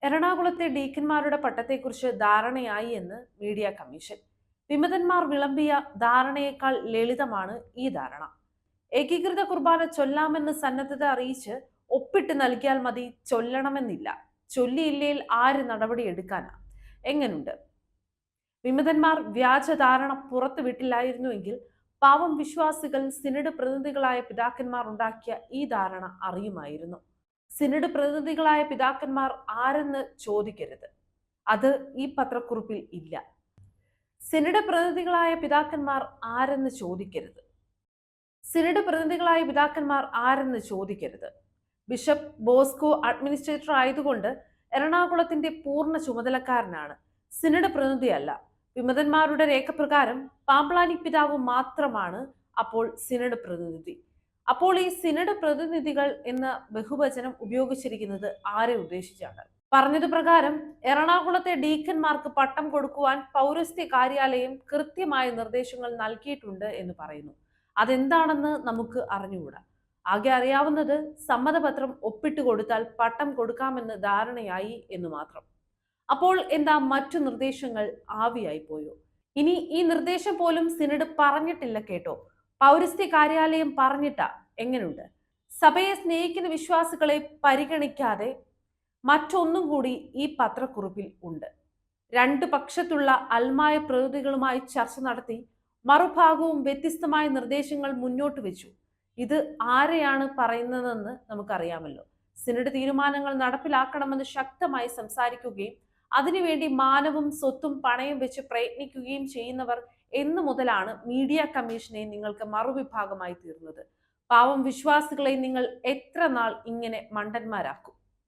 എറണാകുളത്തെ ഡീക്കന്മാരുടെ പട്ടത്തെക്കുറിച്ച് ധാരണയായി എന്ന് മീഡിയ കമ്മീഷൻ. വിമതന്മാർ വിളമ്പിയ ധാരണയേക്കാൾ ലളിതമാണ് ഈ ധാരണ. ഏകീകൃത കുർബാന ചൊല്ലാമെന്ന് സന്നദ്ധത അറിയിച്ച് ഒപ്പിട്ട് നൽകിയാൽ മതി, ചൊല്ലണമെന്നില്ല. ചൊല്ലിയില്ലേൽ ആര് നടപടിയെടുക്കാനാ? എങ്ങനുണ്ട്? വിമതന്മാർ വ്യാജ ധാരണ പുറത്തുവിട്ടില്ലായിരുന്നുവെങ്കിൽ പാവം വിശ്വാസികൾ സിനഡ് പ്രതിനിധികളായ പിതാക്കന്മാർ ഉണ്ടാക്കിയ ഈ ധാരണ അറിയുമായിരുന്നു. സിനഡ് പ്രതിനിധികളായ പിതാക്കന്മാർ ആരെന്ന് ചോദിക്കരുത്, അത് ഈ പത്രക്കുറിപ്പിൽ ഇല്ല. സിനഡ് പ്രതിനിധികളായ പിതാക്കന്മാർ ആരെന്ന് ചോദിക്കരുത്. സിനഡ് പ്രതിനിധികളായ പിതാക്കന്മാർ ആരെന്ന് ചോദിക്കരുത്. ബിഷപ്പ് ബോസ്കോ അഡ്മിനിസ്ട്രേറ്റർ ആയതുകൊണ്ട് എറണാകുളത്തിന്റെ പൂർണ്ണ ചുമതലക്കാരനാണ്, സിനഡ് പ്രതിനിധിയല്ല. വിമതന്മാരുടെ രേഖപ്രകാരം പാമ്പ്ളാനി പിതാവ് മാത്രമാണ് അപ്പോൾ സിനഡ് പ്രതിനിധി. അപ്പോൾ ഈ സിനഡ് പ്രതിനിധികൾ എന്ന ബഹുവചനം ഉപയോഗിച്ചിരിക്കുന്നത് ആരെ ഉദ്ദേശിച്ചാണ്? പറഞ്ഞത് പ്രകാരം എറണാകുളത്തെ ഡീക്കന്മാർക്ക് പട്ടം കൊടുക്കുവാൻ പൗരസ്ത്യ കാര്യാലയം കൃത്യമായ നിർദ്ദേശങ്ങൾ നൽകിയിട്ടുണ്ട് എന്ന് പറയുന്നു. അതെന്താണെന്ന് നമുക്ക് അറിഞ്ഞുകൂടാ. ആകെ അറിയാവുന്നത് സമ്മതപത്രം ഒപ്പിട്ട് കൊടുത്താൽ പട്ടം കൊടുക്കാമെന്ന് ധാരണയായി എന്ന് മാത്രം. അപ്പോൾ എന്താ മറ്റു നിർദ്ദേശങ്ങൾ ആവിയായി പോയോ? ഇനി ഈ നിർദ്ദേശം പോലും സിനഡ് പറഞ്ഞിട്ടില്ല കേട്ടോ, പൗരസ്ത്യ കാര്യാലയം പറഞ്ഞിട്ടാ. എങ്ങനെയുണ്ട്? സഭയെ സ്നേഹിക്കുന്ന വിശ്വാസികളെ പരിഗണിക്കാതെ മറ്റൊന്നും കൂടി ഈ പത്രക്കുറിപ്പിൽ ഉണ്ട്. രണ്ട് പക്ഷത്തുള്ള അൽമായ പ്രതിനിധികളുമായി ചർച്ച നടത്തി മറുഭാഗവും വ്യത്യസ്തമായ നിർദ്ദേശങ്ങൾ മുന്നോട്ട് വെച്ചു. ഇത് ആരെയാണ് പറയുന്നതെന്ന് നമുക്കറിയാമല്ലോ. സിനഡ് തീരുമാനങ്ങൾ നടപ്പിലാക്കണമെന്ന് ശക്തമായി സംസാരിക്കുകയും അതിനുവേണ്ടി മാനവും സ്വത്തും പണയം വെച്ച് പ്രയത്നിക്കുകയും ചെയ്യുന്നവർ എന്നു മുതലാണ് മീഡിയ കമ്മീഷനെ നിങ്ങൾക്ക് മറുവിഭാഗമായി തീർന്നത്. പാവം വിശ്വാസികളെ നിങ്ങൾ എത്ര നാൾ ഇങ്ങനെ മണ്ടന്മാരാക്കും?